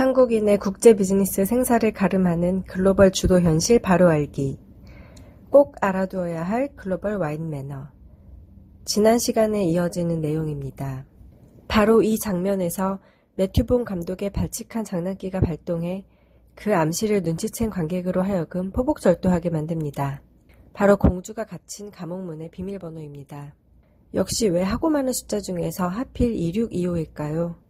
한국인의 국제 비즈니스 생사를 가름하는 글로벌 주도 현실 바로 알기. 꼭 알아두어야 할 글로벌 와인 매너. 지난 시간에 이어지는 내용입니다. 바로 이 장면에서 매튜 본 감독의 발칙한 장난기가 발동해 그 암시를 눈치챈 관객으로 하여금 포복절도하게 만듭니다. 바로 공주가 갇힌 감옥문의 비밀번호입니다. 역시 왜 하고 많은 숫자 중에서 하필 2625일까요?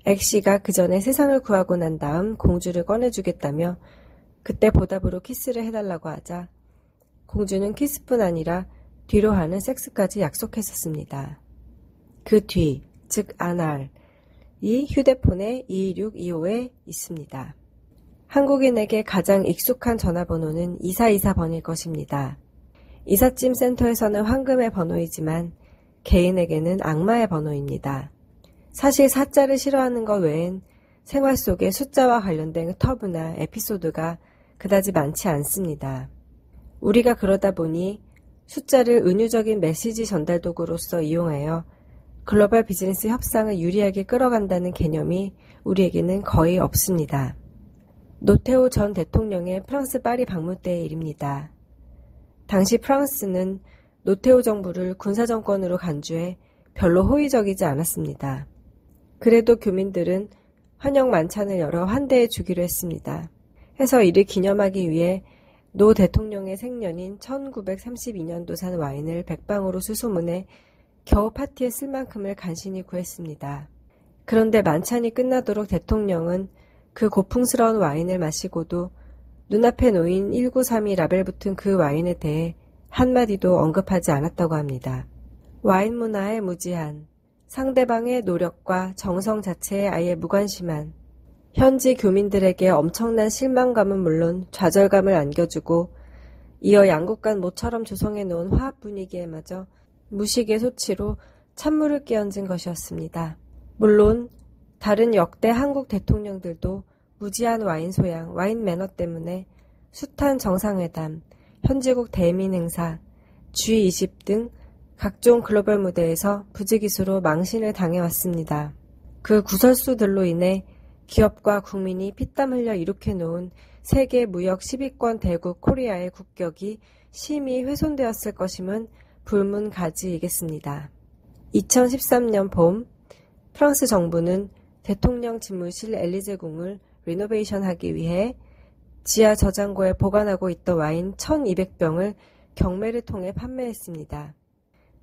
엑시가 그 전에 세상을 구하고 난 다음 공주를 꺼내주겠다며 그때 보답으로 키스를 해달라고 하자 공주는 키스뿐 아니라 뒤로 하는 섹스까지 약속했었습니다. 그 뒤, 즉 아날이 휴대폰에 22625에 있습니다. 한국인에게 가장 익숙한 전화번호는 2424번일 것입니다. 이삿짐 센터에서는 황금의 번호이지만 개인에게는 악마의 번호입니다. 사실 사자를 싫어하는 것 외엔 생활 속에 숫자와 관련된 터부나 에피소드가 그다지 많지 않습니다. 우리가 그러다 보니 숫자를 은유적인 메시지 전달 도구로서 이용하여 글로벌 비즈니스 협상을 유리하게 끌어간다는 개념이 우리에게는 거의 없습니다. 노태우 전 대통령의 프랑스 파리 방문 때의 일입니다. 당시 프랑스는 노태우 정부를 군사정권으로 간주해 별로 호의적이지 않았습니다. 그래도 교민들은 환영 만찬을 열어 환대해 주기로 했습니다. 해서 이를 기념하기 위해 노 대통령의 생년인 1932년도산 와인을 백방으로 수소문해 겨우 파티에 쓸 만큼을 간신히 구했습니다. 그런데 만찬이 끝나도록 대통령은 그 고풍스러운 와인을 마시고도 눈앞에 놓인 1932 라벨 붙은 그 와인에 대해 한마디도 언급하지 않았다고 합니다. 와인 문화의 무지한, 상대방의 노력과 정성 자체에 아예 무관심한, 현지 교민들에게 엄청난 실망감은 물론 좌절감을 안겨주고 이어 양국 간 모처럼 조성해 놓은 화합 분위기에마저 무식의 소치로 찬물을 끼얹은 것이었습니다. 물론 다른 역대 한국 대통령들도 무지한 와인 소양, 와인 매너 때문에 숱한 정상회담, 현지국 대민 행사, G20 등 각종 글로벌 무대에서 부지기수로 망신을 당해왔습니다. 그 구설수들로 인해 기업과 국민이 피땀 흘려 이룩해 놓은 세계 무역 10위권 대국 코리아의 국격이 심히 훼손되었을 것임은 불문가지이겠습니다. 2013년 봄 프랑스 정부는 대통령 집무실 엘리제궁을 리노베이션하기 위해 지하 저장고에 보관하고 있던 와인 1200병을 경매를 통해 판매했습니다.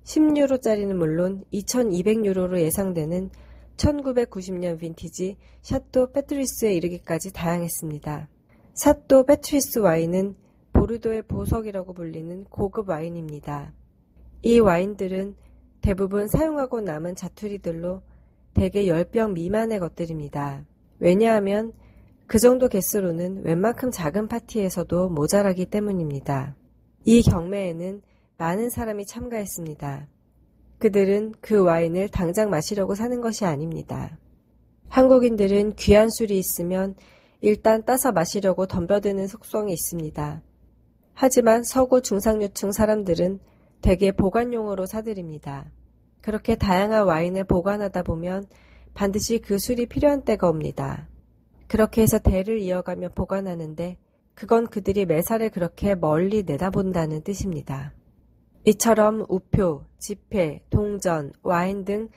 10유로짜리는 물론 2200유로로 예상되는 1990년 빈티지 샤또 페트리스에 이르기까지 다양했습니다. 샤또 페트리스 와인은 보르도의 보석이라고 불리는 고급 와인입니다. 이 와인들은 대부분 사용하고 남은 자투리들로 대개 10병 미만의 것들입니다. 왜냐하면 그 정도 개수로는 웬만큼 작은 파티에서도 모자라기 때문입니다. 이 경매에는 많은 사람이 참가했습니다. 그들은 그 와인을 당장 마시려고 사는 것이 아닙니다. 한국인들은 귀한 술이 있으면 일단 따서 마시려고 덤벼드는 속성이 있습니다. 하지만 서구 중상류층 사람들은 대개 보관용으로 사들입니다. 그렇게 다양한 와인을 보관하다 보면 반드시 그 술이 필요한 때가 옵니다. 그렇게 해서 대를 이어가며 보관하는데 그건 그들이 매사를 그렇게 멀리 내다본다는 뜻입니다. 이처럼 우표, 지폐, 동전, 와인 등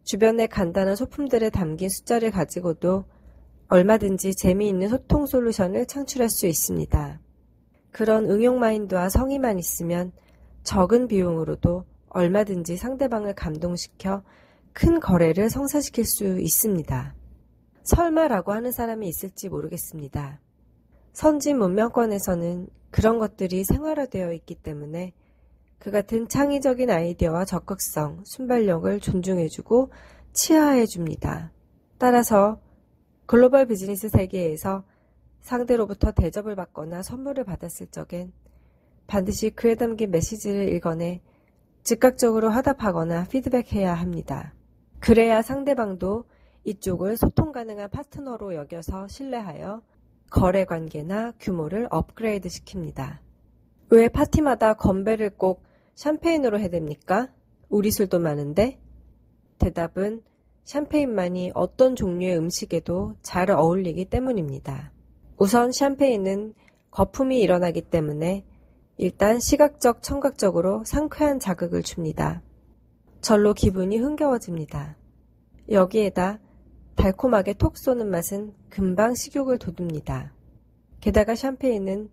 주변의 간단한 소품들에 담긴 숫자를 가지고도 얼마든지 재미있는 소통 솔루션을 창출할 수 있습니다. 그런 응용 마인드와 성의만 있으면 적은 비용으로도 얼마든지 상대방을 감동시켜 큰 거래를 성사시킬 수 있습니다. 설마라고 하는 사람이 있을지 모르겠습니다. 선진 문명권에서는 그런 것들이 생활화되어 있기 때문에 그 같은 창의적인 아이디어와 적극성, 순발력을 존중해주고 치하해줍니다. 따라서 글로벌 비즈니스 세계에서 상대로부터 대접을 받거나 선물을 받았을 적엔 반드시 그에 담긴 메시지를 읽어내 즉각적으로 화답하거나 피드백해야 합니다. 그래야 상대방도 이쪽을 소통 가능한 파트너로 여겨서 신뢰하여 거래 관계나 규모를 업그레이드 시킵니다. 왜 파티마다 건배를 꼭 샴페인으로 해야 됩니까? 우리 술도 많은데? 대답은 샴페인만이 어떤 종류의 음식에도 잘 어울리기 때문입니다. 우선 샴페인은 거품이 일어나기 때문에 일단 시각적, 청각적으로 상쾌한 자극을 줍니다. 절로 기분이 흥겨워집니다. 여기에다 달콤하게 톡 쏘는 맛은 금방 식욕을 돋웁니다. 게다가 샴페인은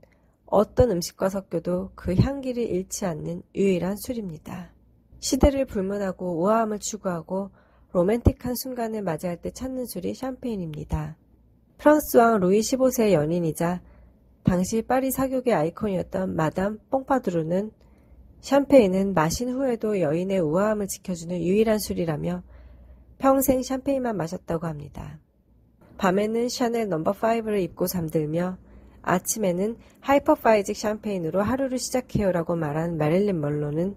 어떤 음식과 섞여도 그 향기를 잃지 않는 유일한 술입니다. 시대를 불문하고 우아함을 추구하고 로맨틱한 순간을 맞이할 때 찾는 술이 샴페인입니다. 프랑스 왕 루이 15세의 연인이자 당시 파리 사교계 아이콘이었던 마담 뽕파두르는 샴페인은 마신 후에도 여인의 우아함을 지켜주는 유일한 술이라며 평생 샴페인만 마셨다고 합니다. 밤에는 샤넬 넘버 5를 입고 잠들며 아침에는 하이퍼파이직 샴페인으로 하루를 시작해요라고 말한 마릴린 먼로는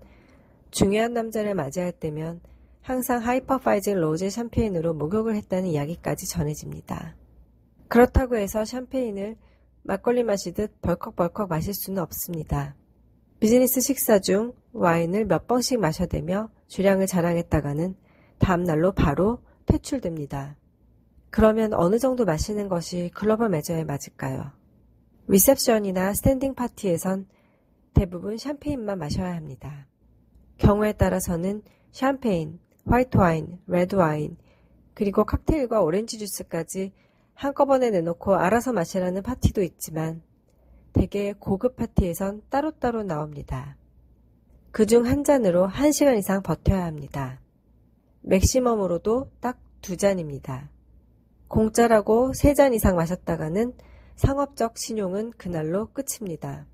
중요한 남자를 맞이할 때면 항상 하이퍼파이직 로제 샴페인으로 목욕을 했다는 이야기까지 전해집니다. 그렇다고 해서 샴페인을 막걸리 마시듯 벌컥벌컥 마실 수는 없습니다. 비즈니스 식사 중 와인을 몇 번씩 마셔대며 주량을 자랑했다가는 다음날로 바로 퇴출됩니다. 그러면 어느 정도 마시는 것이 글로벌 메저에 맞을까요? 리셉션이나 스탠딩 파티에선 대부분 샴페인만 마셔야 합니다. 경우에 따라서는 샴페인, 화이트 와인, 레드 와인, 그리고 칵테일과 오렌지 주스까지 한꺼번에 내놓고 알아서 마시라는 파티도 있지만 대개 고급 파티에선 따로따로 나옵니다. 그중 한 잔으로 1시간 이상 버텨야 합니다. 맥시멈으로도 딱 2잔입니다. 공짜라고 3잔 이상 마셨다가는 상업적 신용은 그날로 끝입니다.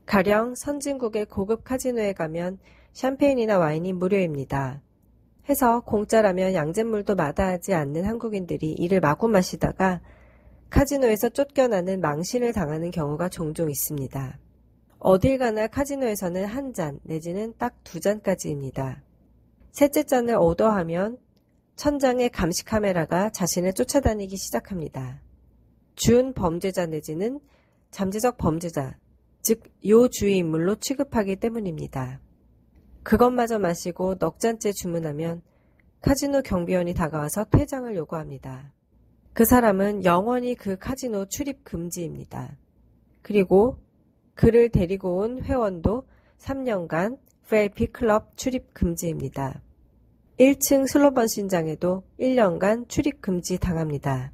가령 선진국의 고급 카지노에 가면 샴페인이나 와인이 무료입니다. 해서 공짜라면 양잿물도 마다하지 않는 한국인들이 이를 마구 마시다가 카지노에서 쫓겨나는 망신을 당하는 경우가 종종 있습니다. 어딜 가나 카지노에서는 1잔 내지는 딱 2잔까지입니다. 셋째 잔을 오더하면 천장의 감시 카메라가 자신을 쫓아다니기 시작합니다. 준 범죄자 내지는 잠재적 범죄자, 즉 요주의 인물로 취급하기 때문입니다. 그것마저 마시고 넉 잔째 주문하면 카지노 경비원이 다가와서 퇴장을 요구합니다. 그 사람은 영원히 그 카지노 출입 금지입니다. 그리고 그를 데리고 온 회원도 3년간 VIP 클럽 출입 금지입니다. 1층 슬로번 신장에도 1년간 출입 금지 당합니다.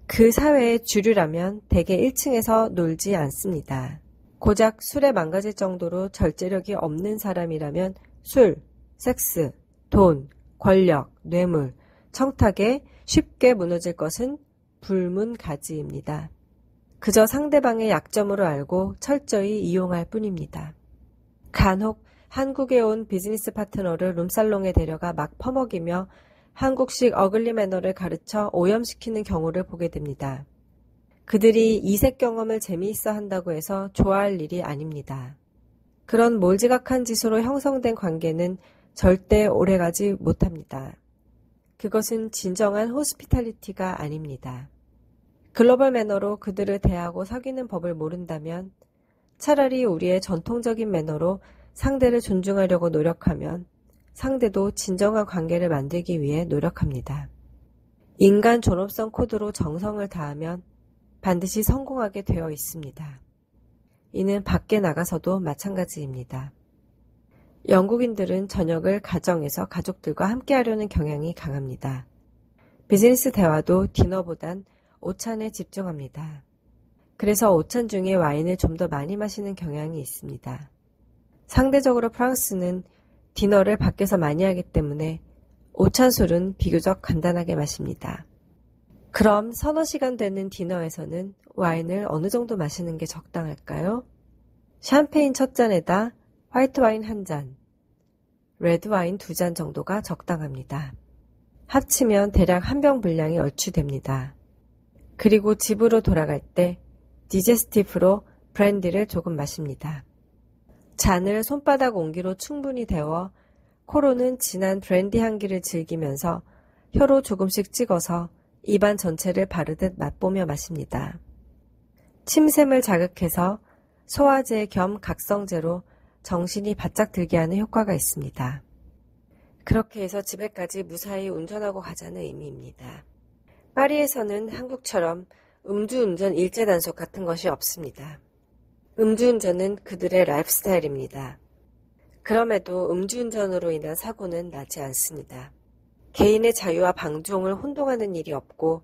그 사회의 주류라면 대개 1층에서 놀지 않습니다. 고작 술에 망가질 정도로 절제력이 없는 사람이라면 술, 섹스, 돈, 권력, 뇌물, 청탁에 쉽게 무너질 것은 불문가지입니다. 그저 상대방의 약점으로 알고 철저히 이용할 뿐입니다. 간혹 한국에 온 비즈니스 파트너를 룸살롱에 데려가 막 퍼먹이며 한국식 어글리 매너를 가르쳐 오염시키는 경우를 보게 됩니다. 그들이 이색 경험을 재미있어 한다고 해서 좋아할 일이 아닙니다. 그런 몰지각한 짓으로 형성된 관계는 절대 오래가지 못합니다. 그것은 진정한 호스피탈리티가 아닙니다. 글로벌 매너로 그들을 대하고 사귀는 법을 모른다면 차라리 우리의 전통적인 매너로 상대를 존중하려고 노력하면 상대도 진정한 관계를 만들기 위해 노력합니다. 인간 존엄성 코드로 정성을 다하면 반드시 성공하게 되어 있습니다. 이는 밖에 나가서도 마찬가지입니다. 영국인들은 저녁을 가정에서 가족들과 함께 하려는 경향이 강합니다. 비즈니스 대화도 디너보단 오찬에 집중합니다. 그래서 오찬 중에 와인을 좀 더 많이 마시는 경향이 있습니다. 상대적으로 프랑스는 디너를 밖에서 많이 하기 때문에 오찬 술은 비교적 간단하게 마십니다. 그럼 서너 시간 되는 디너에서는 와인을 어느 정도 마시는 게 적당할까요? 샴페인 첫 잔에다 화이트 와인 1잔, 레드 와인 2잔 정도가 적당합니다. 합치면 대략 한 병 분량이 얼추 됩니다. 그리고 집으로 돌아갈 때 디제스티프로 브랜디를 조금 마십니다. 잔을 손바닥 온기로 충분히 데워 코로는 진한 브랜디 향기를 즐기면서 혀로 조금씩 찍어서 입안 전체를 바르듯 맛보며 마십니다. 침샘을 자극해서 소화제 겸 각성제로 정신이 바짝 들게 하는 효과가 있습니다. 그렇게 해서 집에까지 무사히 운전하고 가자는 의미입니다. 파리에서는 한국처럼 음주운전 일제 단속 같은 것이 없습니다. 음주운전은 그들의 라이프 스타일입니다. 그럼에도 음주운전으로 인한 사고는 나지 않습니다. 개인의 자유와 방종을 혼동하는 일이 없고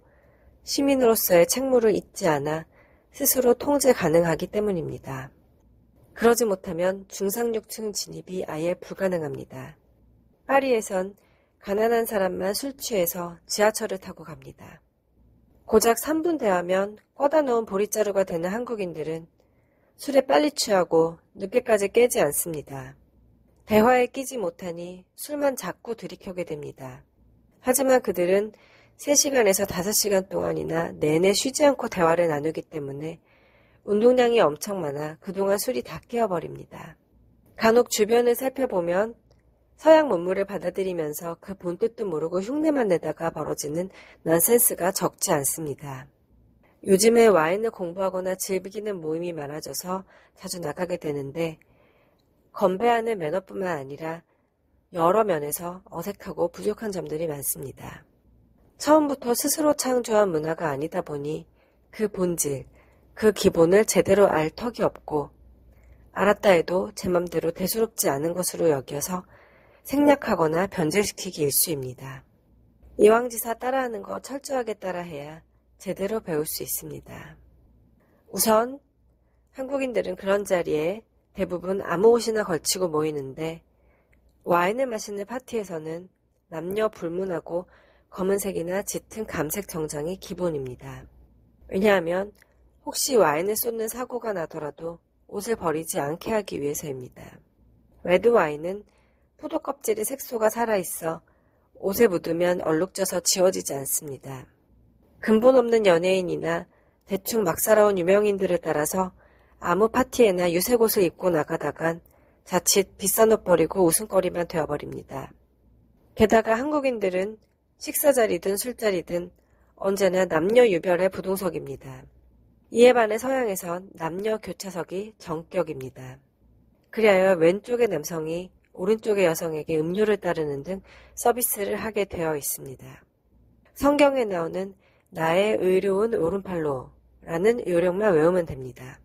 시민으로서의 책무를 잊지 않아 스스로 통제 가능하기 때문입니다. 그러지 못하면 중상륙층 진입이 아예 불가능합니다. 파리에선 가난한 사람만 술 취해서 지하철을 타고 갑니다. 고작 3분 대화면 꿔다 놓은 보릿자루가 되는 한국인들은 술에 빨리 취하고 늦게까지 깨지 않습니다. 대화에 끼지 못하니 술만 자꾸 들이켜게 됩니다. 하지만 그들은 3시간에서 5시간 동안이나 내내 쉬지 않고 대화를 나누기 때문에 운동량이 엄청 많아 그동안 술이 다 깨어버립니다. 간혹 주변을 살펴보면 서양 문물을 받아들이면서 그 본뜻도 모르고 흉내만 내다가 벌어지는 넌센스가 적지 않습니다. 요즘에 와인을 공부하거나 즐기는 모임이 많아져서 자주 나가게 되는데 건배하는 매너뿐만 아니라 여러 면에서 어색하고 부족한 점들이 많습니다. 처음부터 스스로 창조한 문화가 아니다 보니 그 본질, 그 기본을 제대로 알 턱이 없고 알았다 해도 제 맘대로 대수롭지 않은 것으로 여겨서 생략하거나 변질시키기 일쑤입니다. 이왕지사 따라하는 거 철저하게 따라해야 제대로 배울 수 있습니다. 우선 한국인들은 그런 자리에 대부분 아무 옷이나 걸치고 모이는데 와인을 마시는 파티에서는 남녀 불문하고 검은색이나 짙은 감색 정장이 기본입니다. 왜냐하면 혹시 와인을 쏟는 사고가 나더라도 옷을 버리지 않게 하기 위해서입니다. 레드 와인은 포도 껍질의 색소가 살아있어 옷에 묻으면 얼룩져서 지워지지 않습니다. 근본 없는 연예인이나 대충 막 살아온 유명인들을 따라서 아무 파티에나 유색 옷을 입고 나가다간 자칫 비싼 옷 버리고 웃음거리만 되어버립니다. 게다가 한국인들은 식사자리든 술자리든 언제나 남녀 유별의 부동석입니다. 이에 반해 서양에선 남녀 교차석이 정격입니다. 그리하여 왼쪽의 남성이 오른쪽의 여성에게 음료를 따르는 등 서비스를 하게 되어 있습니다. 성경에 나오는 나의 의로운 오른팔로 라는 요령만 외우면 됩니다.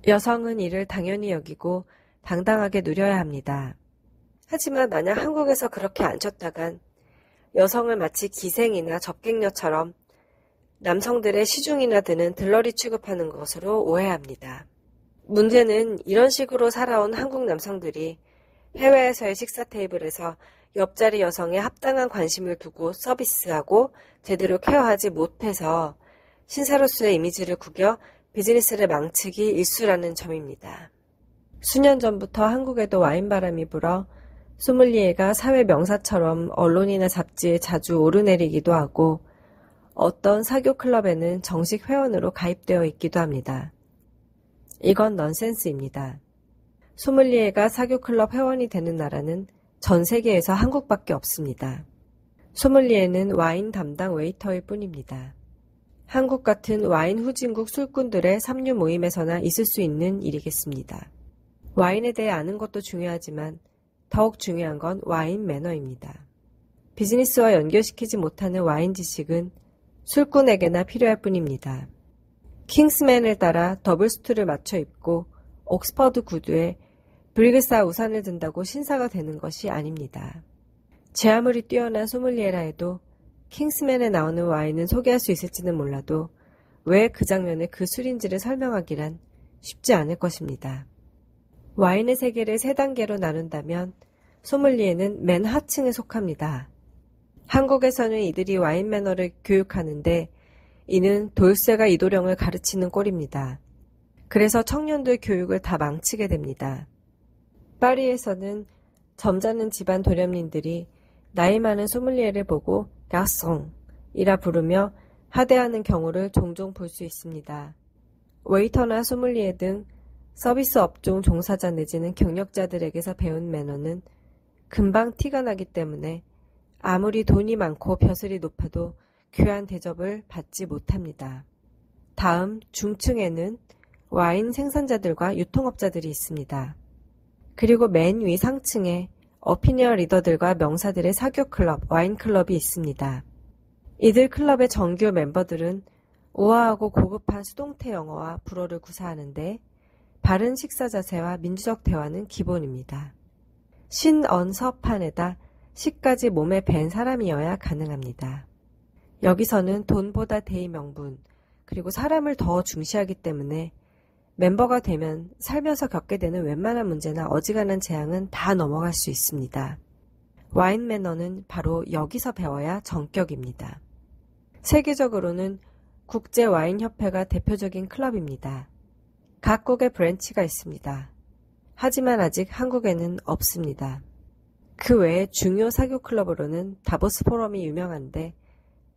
여성은 이를 당연히 여기고 당당하게 누려야 합니다. 하지만 만약 한국에서 그렇게 앉혔다간 여성을 마치 기생이나 접객녀처럼 남성들의 시중이나 드는 들러리 취급하는 것으로 오해합니다. 문제는 이런 식으로 살아온 한국 남성들이 해외에서의 식사 테이블에서 옆자리 여성에 합당한 관심을 두고 서비스하고 제대로 케어하지 못해서 신사로서의 이미지를 구겨 비즈니스를 망치기 일쑤라는 점입니다. 수년 전부터 한국에도 와인바람이 불어 소믈리에가 사회 명사처럼 언론이나 잡지에 자주 오르내리기도 하고 어떤 사교 클럽에는 정식 회원으로 가입되어 있기도 합니다. 이건 넌센스입니다. 소믈리에가 사교 클럽 회원이 되는 나라는 전 세계에서 한국밖에 없습니다. 소믈리에는 와인 담당 웨이터일 뿐입니다. 한국 같은 와인 후진국 술꾼들의 삼류 모임에서나 있을 수 있는 일이겠습니다. 와인에 대해 아는 것도 중요하지만 더욱 중요한 건 와인 매너입니다. 비즈니스와 연결시키지 못하는 와인 지식은 술꾼에게나 필요할 뿐입니다. 킹스맨을 따라 더블스투를 맞춰 입고 옥스퍼드 구두에 브리그사 우산을 든다고 신사가 되는 것이 아닙니다. 제 아무리 뛰어난 소믈리에라 해도 킹스맨에 나오는 와인은 소개할 수 있을지는 몰라도 왜 그 장면에 그 술인지를 설명하기란 쉽지 않을 것입니다. 와인의 세계를 3단계로 나눈다면 소믈리에는 맨 하층에 속합니다. 한국에서는 이들이 와인 매너를 교육하는데 이는 돌쇠가 이도령을 가르치는 꼴입니다. 그래서 청년들 교육을 다 망치게 됩니다. 파리에서는 점잖은 집안 도련님들이 나이 많은 소믈리에를 보고 가송이라 부르며 하대하는 경우를 종종 볼 수 있습니다. 웨이터나 소믈리에 등 서비스 업종 종사자 내지는 경력자들에게서 배운 매너는 금방 티가 나기 때문에 아무리 돈이 많고 벼슬이 높아도 귀한 대접을 받지 못합니다. 다음 중층에는 와인 생산자들과 유통업자들이 있습니다. 그리고 맨 위 상층에 어피니언 리더들과 명사들의 사교 클럽, 와인 클럽이 있습니다. 이들 클럽의 정규 멤버들은 우아하고 고급한 수동태 영어와 불어를 구사하는데 바른 식사 자세와 민주적 대화는 기본입니다. 신언서판에다 시까지 몸에 밴 사람이어야 가능합니다. 여기서는 돈보다 대의 명분, 그리고 사람을 더 중시하기 때문에 멤버가 되면 살면서 겪게 되는 웬만한 문제나 어지간한 재앙은 다 넘어갈 수 있습니다. 와인 매너는 바로 여기서 배워야 전격입니다. 세계적으로는 국제 와인 협회가 대표적인 클럽입니다. 각국의 브랜치가 있습니다. 하지만 아직 한국에는 없습니다. 그 외에 중요 사교 클럽으로는 다보스 포럼이 유명한데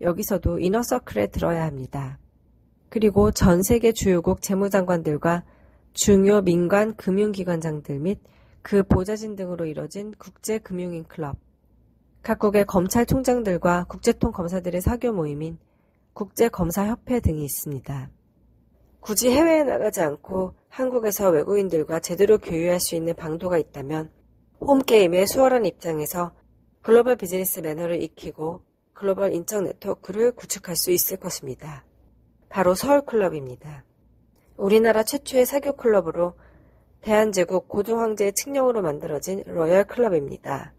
여기서도 이너서클에 들어야 합니다. 그리고 전 세계 주요국 재무장관들과 중요 민관 금융기관장들 및 그 보좌진 등으로 이뤄진 국제금융인 클럽, 각국의 검찰총장들과 국제통검사들의 사교 모임인 국제검사협회 등이 있습니다. 굳이 해외에 나가지 않고 한국에서 외국인들과 제대로 교류할 수 있는 방도가 있다면 홈게임의 수월한 입장에서 글로벌 비즈니스 매너를 익히고 글로벌 인적 네트워크를 구축할 수 있을 것입니다. 바로 서울클럽입니다. 우리나라 최초의 사교 클럽으로 대한제국 고종황제의 칙령으로 만들어진 로열클럽입니다.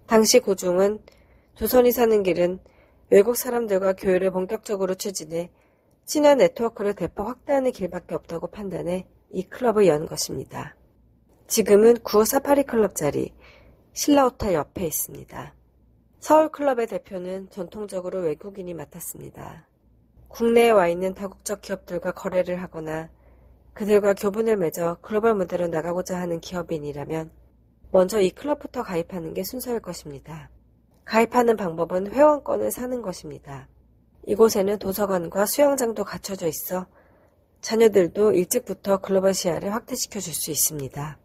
당시 고종은 조선이 사는 길은 외국 사람들과 교류를 본격적으로 추진해 친화 네트워크를 대폭 확대하는 길밖에 없다고 판단해 이 클럽을 연 것입니다. 지금은 9548 클럽 자리 신라호텔 옆에 있습니다. 서울클럽의 대표는 전통적으로 외국인이 맡았습니다. 국내에 와 있는 다국적 기업들과 거래를 하거나 그들과 교분을 맺어 글로벌 무대로 나가고자 하는 기업인이라면 먼저 이 클럽부터 가입하는 게 순서일 것입니다. 가입하는 방법은 회원권을 사는 것입니다. 이곳에는 도서관과 수영장도 갖춰져 있어 자녀들도 일찍부터 글로벌 시야를 확대시켜 줄 수 있습니다.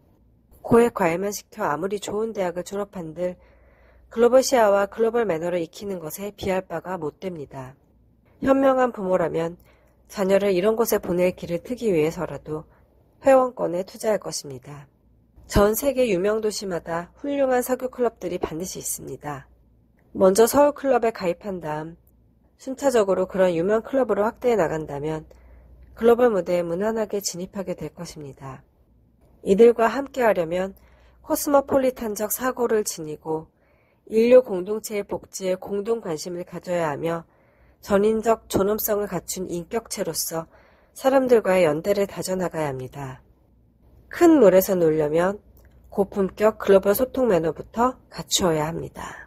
고액 과외만 시켜 아무리 좋은 대학을 졸업한들 글로벌 시야와 글로벌 매너를 익히는 것에 비할 바가 못 됩니다. 현명한 부모라면 자녀를 이런 곳에 보낼 길을 트기 위해서라도 회원권에 투자할 것입니다. 전 세계 유명 도시마다 훌륭한 사교 클럽들이 반드시 있습니다. 먼저 서울클럽에 가입한 다음 순차적으로 그런 유명 클럽으로 확대해 나간다면 글로벌 무대에 무난하게 진입하게 될 것입니다. 이들과 함께하려면 코스모폴리탄적 사고를 지니고 인류 공동체의 복지에 공동 관심을 가져야 하며 전인적 존엄성을 갖춘 인격체로서 사람들과의 연대를 다져나가야 합니다. 큰 물에서 놀려면 고품격 글로벌 소통 매너부터 갖추어야 합니다.